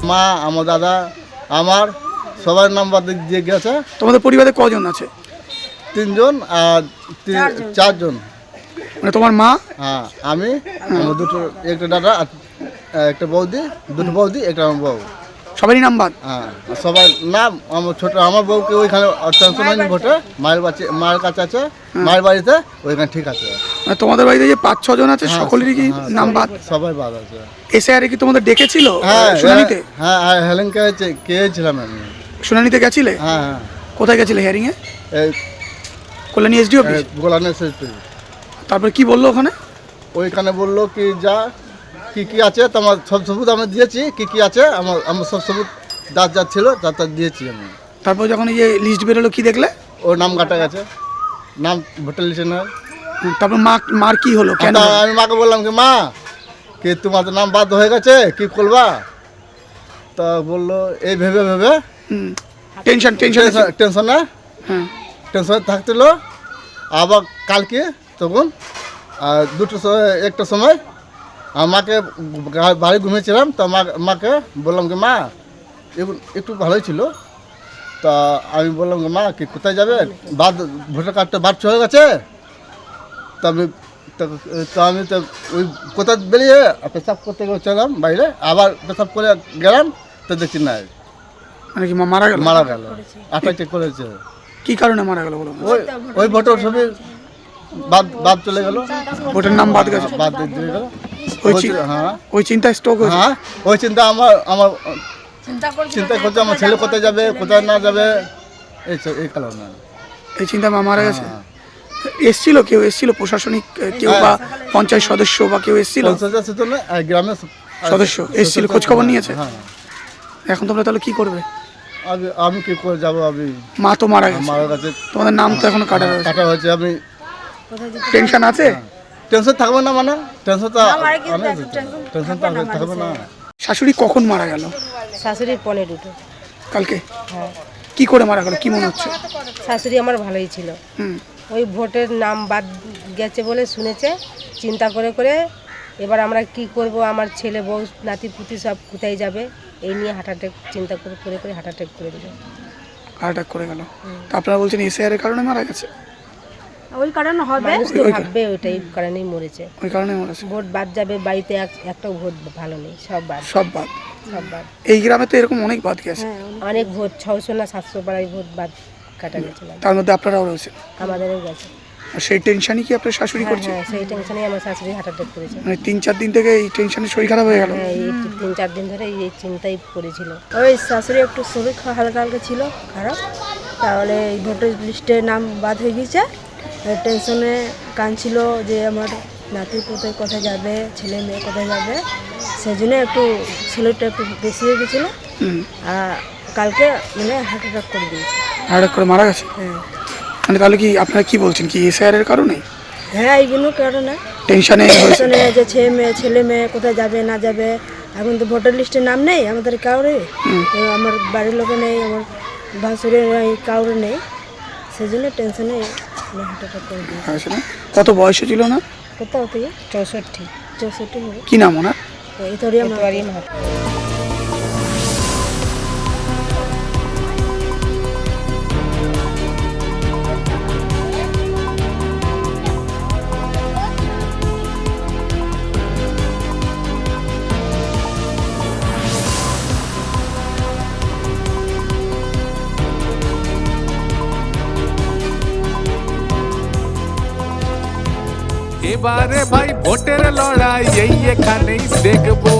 মা, আমার দাদা, আমার সবার নাম্বার দিয়ে গেছে। তোমাদের পরিবারে কজন আছে? 3 জন আর 4 জন। মানে তোমার মা, হ্যাঁ, আমি, আমার একটা দাদা আর একটা বৌদি, 2 বৌদি, একটা আমার বউ। সবারই নাম বাদ? হ্যাঁ, সবাই নাম। আমার বউকে ওইখানে ট্রান্সফার হয়নি ভোটে, মায়ের কাছে আছে, মায়ের বাড়িতে, ওইখানে ঠিক আছে। মানে তোমাদের বাড়িতে যে 5-6 জন আছে সকলেরই কি নাম বাদ? সবাই বাদ আছে। এসআইআর কি তোমাদের ডেকেছিল হ্যাঁ, শুনানিতে? হ্যাঁ, হেলেনকে গিয়েছিলাম আমি। শুনানিতে গেছিলে? হ্যাঁ, হ্যাঁ। কোথায় গেছিলে হিয়ারিং এ? এই কল্যাণী এসডি অফিস? গোলানের। তারপর কি বললো ওখানে? ওইখানে বললো কি যা কি আছে তোমার সব সবুত আমি দিয়েছি, কি আছে আমার সব সবুত যা ছিল তা দিয়েছি আমি। তারপর যখন এই যে লিস্ট বেরোলো কি দেখলে? ওর নাম কাটা গেছে, নাম ভোটার লিস্টে নয়। তারপর মার কি হলো? কেন? আমি মাকে বললাম কি মা, কি তোমার তো নাম বাদ হয়ে গেছে, কি করবা? তা বললো এই ভেবে টেনশনে থাকছিল। আবার কালকে তখন 1টার সময় আমাকে বাড়ি ঘুমিয়েছিলাম, তা মাকে বললাম কি মা একটু ভালোই ছিল। তা আমি বললাম মা কি কোথায় যাবে, ভোটার কার্ডটা বাদ হয়ে গেছে। তা আমি তো ওই কোথাও বেরিয়ে পেশাব করতে গেছিলাম বাইরে, আবার পেশাব করে গেলাম তো দেখছি না, মানে কি মারা গেল? মারা গেল, অ্যাটাক করেছে। কি কারণে মারা গেল বলো? ওই ভোটার ছবি বাদ চলে গেল, ভোটার নাম বাদ গেছে, বাদ দিয়ে গেল। হ্যাঁ, ওই চিন্তায় স্ট্রোক হয়েছে। হ্যাঁ, ওই চিন্তা আমার চিন্তা করছে আমার ছেলে কোথায় যাবে, কোথায় না যাবে, এই কারণে এই চিন্তা মারা গেছে। কেউ এসেছিল প্রশাসনিক কেউ বা পঞ্চায়েত সদস্য বা কেউ এসেছিল? গ্রামের সদস্য এসেছিল, খোঁজ খবর নিয়েছে? হ্যাঁ। এখন তোমরা তাহলে কি করবে? আমি কি করে যাবো? আমি মা তো মারা গেছে, তোমাদের নাম তো এখনো কাটা হয়েছে। আমি টেনশন আছে? টেনশন থাকবে না, মানে টেনশন থাকবে না। শাশুড়ি কখন মারা গেল? শাশুড়ি 15টা কালকে। হ্যাঁ। কি করে মারা গেল কি মনে হচ্ছে? শাশুড়ি আমার ভালোই ছিল, ওই ভোটের নাম বাদ গেছে বলে শুনেছে, চিন্তা করে এবার আমরা কি করব, আমার ছেলে বউ নাতি পুতি সব কোথায় যাবে, এই নিয়ে হার্ট অ্যাটাক চিন্তা করে হার্ট অ্যাটাক করে দিল। হার্ট অ্যাটাক করে গেল। আপনারা বলছেন এসআইআর এর কারণে মারা গেছে? ওই কারণে হবে, ভাববে ওইটাই কারণেই মরেছে। ওই কারণে মরেছে। ভোট বাদ যাবে, বাড়িতে একটাও ভোট ভালো নেই, সব বাদ। এই গ্রামে তো এরকম অনেক বাদ গেছে, অনেক ভোট 600 না 700 পাড়ায় ভোট বাদ কাটা গেছে। তার মধ্যে আপনারাও রয়েছে? আমাদেরও গেছে। আর সেই টেনশনই কি আপনার শাশুড়ি করছে? হ্যাঁ, সেই টেনশনেই আমার শাশুড়ি হার্ট অ্যাটাক করেছে। মানে 3-4 দিন থেকে এই টেনশনে শরীর খারাপ হয়ে গেল? হ্যাঁ, এই 3-4 দিন ধরে এই চিন্তাই করেছিল। ওই শাশুড়ি একটু শরীর হালকা ছিল খারাপ, তাহলে এই ভোটার লিস্টে নাম বাদ হয়ে গেছে। টেনশনে কাঁদছিল যে আমার নাতি কোথায় কোথায় যাবে, ছেলে মেয়ে কোথায় যাবে, সেই জন্য একটু শরীরটা একটু বেশি হয়ে গেছিলো। আর কালকে মানে হার্ট অ্যাটাক করে দিয়েছে। হার্ট অ্যাটাক করে মারা গেছে? হ্যাঁ। মানে তাহলে কি আপনারা কি বলছেন, কি এসআইআর এর কারণে? হ্যাঁ, এইগুলো কারণে টেনশনে যে ছেলে মেয়ে কোথায় যাবে না যাবে। এখন তো ভোটার লিস্টে নাম নেই আমাদের কাউরে, আমার বাড়ির লোকে নেই, আমার ভাসুরের নেই, কাউরে নেই, সেই জন্য টেনশনে হার্ট অ্যাটাক করে দিয়েছে। কত বয়স ছিল না? কোথাও থেকে 64 হবে। কি নাম ওনার? ইতরিয়া মা। এবারে ভাই ভোটের লড়াই এই এখানেই দেখবো।